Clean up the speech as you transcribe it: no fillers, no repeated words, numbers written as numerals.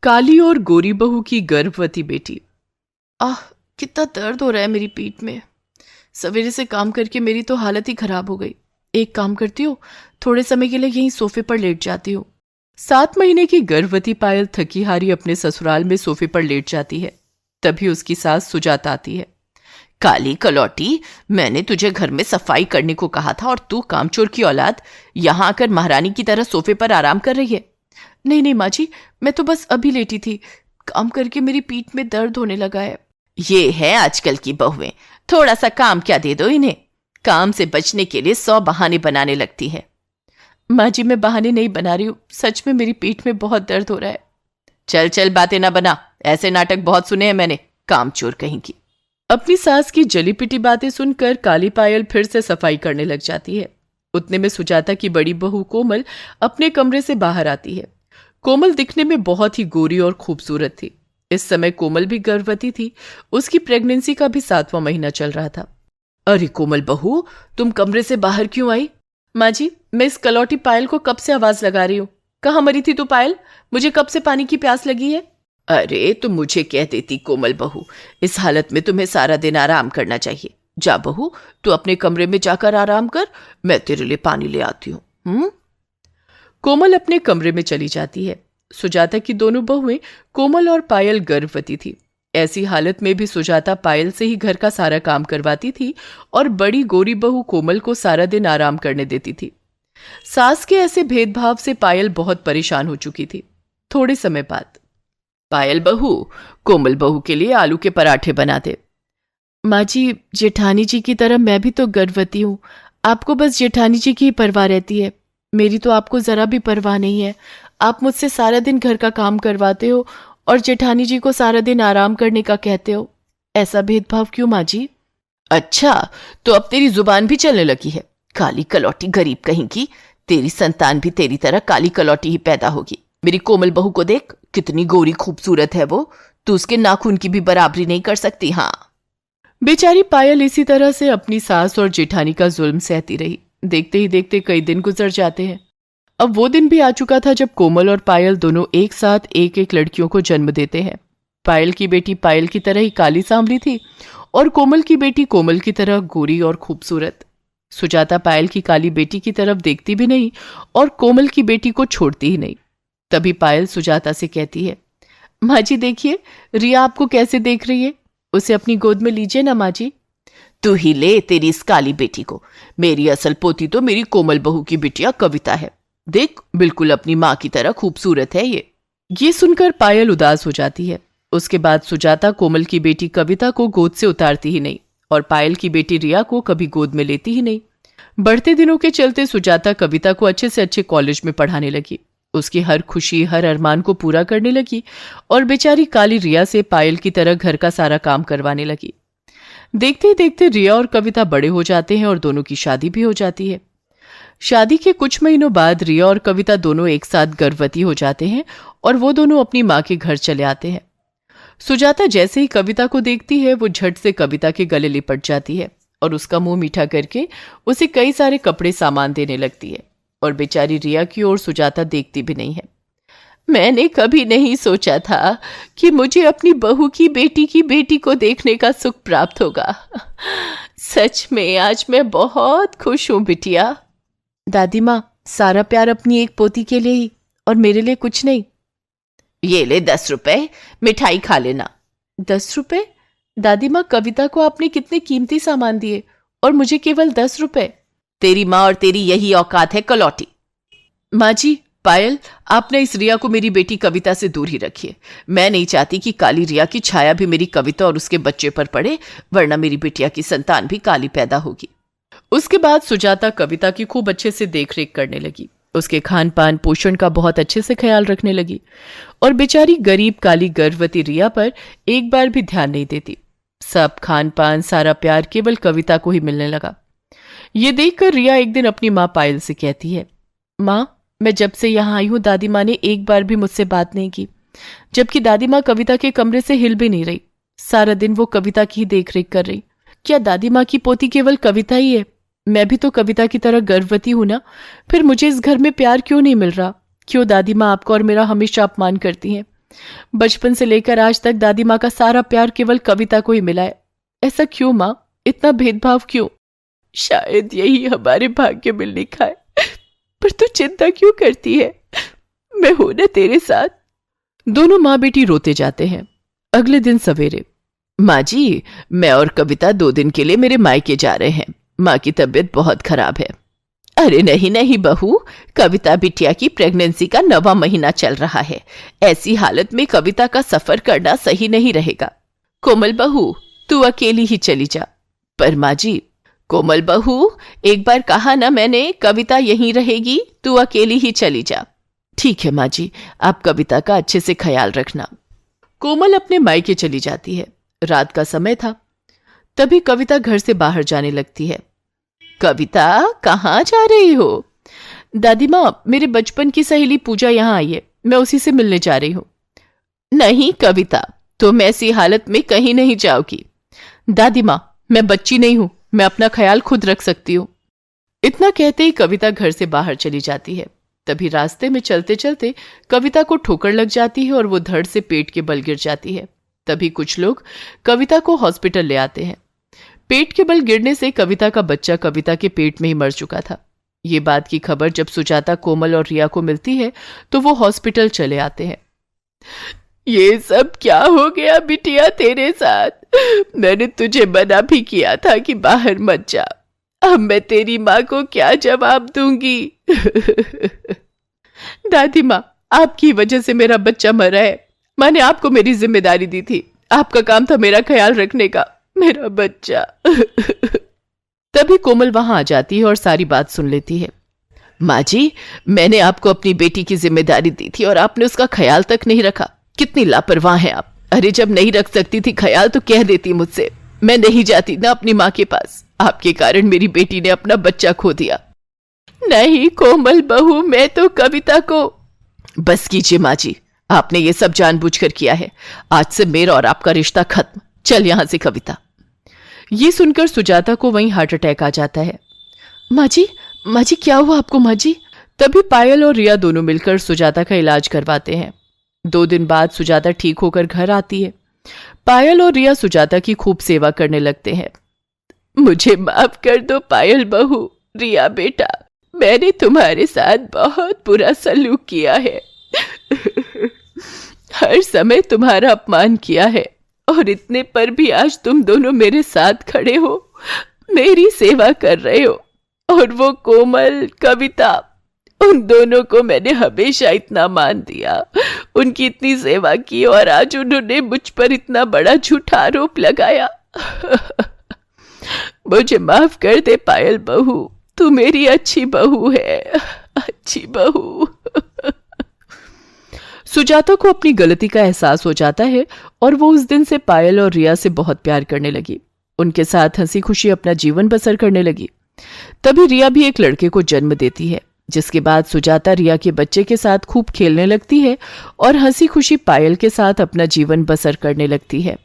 काली और गोरी बहू की गर्भवती बेटी। आह, कितना दर्द हो रहा है मेरी पीठ में। सवेरे से काम करके मेरी तो हालत ही खराब हो गई। एक काम करती हूँ, थोड़े समय के लिए यहीं सोफे पर लेट जाती हूँ। 7 महीने की गर्भवती पायल थकी हारी अपने ससुराल में सोफे पर लेट जाती है। तभी उसकी सास सुजाता आती है। काली कलौटी, मैंने तुझे घर में सफाई करने को कहा था और तू कामचोर की औलाद यहाँ आकर महारानी की तरह सोफे पर आराम कर रही है। नहीं नहीं माँ जी, मैं तो बस अभी लेटी थी। काम करके मेरी पीठ में दर्द होने लगा है। ये है आजकल की बहुएं, थोड़ा सा काम क्या दे दो इन्हें। काम से बचने के लिए 100 बहाने बनाने लगती है। माँ जी, मैं बहाने नहीं बना रही हूँ, सच में मेरी पीठ में बहुत दर्द हो रहा है। चल चल बातें ना बना, ऐसे नाटक बहुत सुने हैं मैंने, कामचोर कहीं की। अपनी सास की जली पिटी बातें सुनकर काली पायल फिर से सफाई करने लग जाती है। उतने में सुजाता की बड़ी बहू कोमल अपने कमरे से बाहर आती है। कोमल दिखने में बहुत ही गोरी और खूबसूरत थी। इस समय कोमल भी गर्भवती थी। उसकी प्रेगनेंसी का भी 7वां महीना चल रहा था। अरे कोमल बहू, तुम कमरे से बाहर क्यों आई? माँ जी, मैं इस कलौटी पायल को कब से आवाज लगा रही हूँ। कहाँ मरी थी तू पायल? मुझे कब से पानी की प्यास लगी है। अरे तुम मुझे कह देती कोमल बहू, इस हालत में तुम्हें सारा दिन आराम करना चाहिए। जा बहू, तू अपने कमरे में जाकर आराम कर, मैं तेरे लिए पानी ले आती हूँ। कोमल अपने कमरे में चली जाती है। सुजाता की दोनों बहुएं कोमल और पायल गर्भवती थी। ऐसी हालत में भी सुजाता पायल से ही घर का सारा काम करवाती थी और बड़ी गोरी बहू कोमल को सारा दिन आराम करने देती थी। सास के ऐसे भेदभाव से पायल बहुत परेशान हो चुकी थी। थोड़े समय बाद, पायल बहू, कोमल बहू के लिए आलू के पराठे बना दे। माँ जी, जेठानी जी की तरह मैं भी तो गर्भवती हूँ। आपको बस जेठानी जी की ही परवाह रहती है, मेरी तो आपको जरा भी परवाह नहीं है। आप मुझसे सारा दिन घर का काम करवाते हो और जेठानी जी को सारा दिन आराम करने का कहते हो। ऐसा भेदभाव क्यों माँ जी? अच्छा, तो अब तेरी जुबान भी चलने लगी है। काली कलौटी गरीब कहीं की, तेरी संतान भी तेरी तरह काली कलौटी ही पैदा होगी। मेरी कोमल बहू को देख, कितनी गोरी खूबसूरत है वो। तू उसके नाखून की भी बराबरी नहीं कर सकती। हाँ, बेचारी पायल इसी तरह से अपनी सास और जेठानी का जुल्म सहती रही। देखते ही देखते कई दिन गुजर जाते हैं। अब वो दिन भी आ चुका था जब कोमल और पायल दोनों एक साथ एक एक लड़कियों को जन्म देते हैं। पायल की बेटी पायल की तरह ही काली सांवली थी और कोमल की बेटी कोमल की तरह गोरी और खूबसूरत। सुजाता पायल की काली बेटी की तरफ देखती भी नहीं और कोमल की बेटी को छोड़ती ही नहीं। तभी पायल सुजाता से कहती है, माँ जी देखिए, रिया आपको कैसे देख रही है। उसे अपनी गोद में लीजिए ना माँ जी। तू ही ले तेरी इस काली बेटी को। मेरी असल पोती तो मेरी कोमल बहू की बिटिया कविता है। देख, बिल्कुल अपनी माँ की तरह खूबसूरत है ये सुनकर पायल उदास हो जाती है। उसके बाद सुजाता कोमल की बेटी कविता को गोद से उतारती ही नहीं और पायल की बेटी रिया को कभी गोद में लेती ही नहीं। बढ़ते दिनों के चलते सुजाता कविता को अच्छे से अच्छे कॉलेज में पढ़ाने लगी। उसकी हर खुशी, हर अरमान को पूरा करने लगी और बेचारी काली रिया से पायल की तरह घर का सारा काम करवाने लगी। देखते ही देखते रिया और कविता बड़े हो जाते हैं और दोनों की शादी भी हो जाती है। शादी के कुछ महीनों बाद रिया और कविता दोनों एक साथ गर्भवती हो जाते हैं और वो दोनों अपनी माँ के घर चले आते हैं। सुजाता जैसे ही कविता को देखती है, वो झट से कविता के गले लिपट जाती है और उसका मुंह मीठा करके उसे कई सारे कपड़े सामान देने लगती है। और बेचारी रिया की ओर सुजाता देखती भी नहीं है। मैंने कभी नहीं सोचा था कि मुझे अपनी बहू की बेटी को देखने का सुख प्राप्त होगा। सच में आज मैं बहुत खुश हूं बिटिया। दादी माँ, सारा प्यार अपनी एक पोती के लिए ही और मेरे लिए कुछ नहीं। ये ले 10 रुपए, मिठाई खा लेना। 10 रुपए? दादी माँ, कविता को आपने कितने कीमती सामान दिए और मुझे केवल 10 रुपए। तेरी माँ और तेरी यही औकात है कलौटी। माँ जी, पायल, आपने इस रिया को मेरी बेटी कविता से दूर ही रखिए। मैं नहीं चाहती कि काली रिया की छाया भी मेरी कविता और उसके बच्चे पर पड़े, वरना मेरी बिटिया की संतान भी काली पैदा होगी। उसके बाद सुजाता कविता की खूब अच्छे से देखरेख करने लगी। उसके खान पान पोषण का बहुत अच्छे से ख्याल रखने लगी और बेचारी गरीब काली गर्भवती रिया पर एक बार भी ध्यान नहीं देती। सब खान पान, सारा प्यार केवल कविता को ही मिलने लगा। ये देखकर रिया एक दिन अपनी माँ पायल से कहती है, माँ, मैं जब से यहाँ आई हूँ दादी माँ ने एक बार भी मुझसे बात नहीं की, जबकि दादी माँ कविता के कमरे से हिल भी नहीं रही। सारा दिन वो कविता की ही देखरेख कर रही। क्या दादी माँ की पोती केवल कविता ही है? मैं भी तो कविता की तरह गर्भवती हूं ना, फिर मुझे इस घर में प्यार क्यों नहीं मिल रहा? क्यों दादी माँ आपका और मेरा हमेशा अपमान करती हैं? बचपन से लेकर आज तक दादी माँ का सारा प्यार केवल कविता को ही मिला है। ऐसा क्यों माँ? इतना भेदभाव क्यों? शायद यही हमारे भाग्य में लिखा है। पर तू चिंता क्यों करती है? मैं हूं ना तेरे साथ। दोनों माँ बेटी रोते जाते हैं। अगले दिन सवेरे, माँ जी, मैं और कविता 2 दिन के लिए मेरे मायके जा रहे हैं। माँ की तबीयत बहुत खराब है। अरे नहीं नहीं बहू, कविता बिटिया की प्रेगनेंसी का 9वां महीना चल रहा है। ऐसी हालत में कविता का सफर करना सही नहीं रहेगा। कोमल बहू, तू अकेली ही चली जा। पर माँ जी, कोमल बहू, एक बार कहा ना मैंने, कविता यहीं रहेगी, तू अकेली ही चली जा। ठीक है माँ जी, आप कविता का अच्छे से ख्याल रखना। कोमल अपने मायके चली जाती है। रात का समय था। तभी कविता घर से बाहर जाने लगती है। कविता, कहाँ जा रही हो? दादी माँ, मेरे बचपन की सहेली पूजा यहाँ आई है, मैं उसी से मिलने जा रही हूँ। नहीं कविता, तुम ऐसी हालत में कहीं नहीं जाओगी। दादी माँ, मैं बच्ची नहीं हूं, मैं अपना ख्याल खुद रख सकती हूँ। इतना कहते ही कविता घर से बाहर चली जाती है। तभी रास्ते में चलते चलते कविता को ठोकर लग जाती है और वो धड़ से पेट के बल गिर जाती है। तभी कुछ लोग कविता को हॉस्पिटल ले आते हैं। पेट के बल गिरने से कविता का बच्चा कविता के पेट में ही मर चुका था। ये बात की खबर जब सुजाता, कोमल और रिया को मिलती है तो वो हॉस्पिटल चले आते हैं। ये सब क्या हो गया बिटिया तेरे साथ? मैंने तुझे मना भी किया था कि बाहर मत जा। अब मैं तेरी माँ को क्या जवाब दूंगी? दादी माँ, आपकी वजह से मेरा बच्चा मरा है। मैंने आपको मेरी जिम्मेदारी दी थी, आपका काम था मेरा ख्याल रखने का। मेरा बच्चा। तभी कोमल वहां आ जाती है और सारी बात सुन लेती है। माँ जी, मैंने आपको अपनी बेटी की जिम्मेदारी दी थी और आपने उसका ख्याल तक नहीं रखा। कितनी लापरवाह हैं आप। अरे जब नहीं रख सकती थी ख्याल तो कह देती मुझसे, मैं नहीं जाती ना अपनी माँ के पास। आपके कारण मेरी बेटी ने अपना बच्चा खो दिया। नहीं कोमल बहू, मैं तो कविता को। बस कीजिए माँ जी, आपने ये सब जानबूझकर किया है। आज से मेरा और आपका रिश्ता खत्म। चल यहां से कविता। ये सुनकर सुजाता को वहीं हार्ट अटैक आ जाता है। माँ जी क्या हुआ आपको माँ जी? तभी पायल और रिया दोनों मिलकर सुजाता का इलाज करवाते हैं। 2 दिन बाद सुजाता ठीक होकर घर आती है। पायल और रिया सुजाता की खूब सेवा करने लगते हैं। मुझे माफ कर दो पायल बहू, रिया बेटा, मैंने तुम्हारे साथ बहुत बुरा सलूक किया है। हर समय तुम्हारा अपमान किया है और इतने पर भी आज तुम दोनों मेरे साथ खड़े हो, मेरी सेवा कर रहे हो। और वो कोमल, कविता, उन दोनों को मैंने हमेशा इतना मान दिया, उनकी इतनी सेवा की, और आज उन्होंने मुझ पर इतना बड़ा झूठा आरोप लगाया। मुझे माफ कर दे पायल बहू, तू मेरी अच्छी बहू है, अच्छी बहू। सुजाता को अपनी गलती का एहसास हो जाता है और वो उस दिन से पायल और रिया से बहुत प्यार करने लगी। उनके साथ हंसी खुशी अपना जीवन बसर करने लगी। तभी रिया भी एक लड़के को जन्म देती है, जिसके बाद सुजाता रिया के बच्चे के साथ खूब खेलने लगती है और हंसी खुशी पायल के साथ अपना जीवन बसर करने लगती है।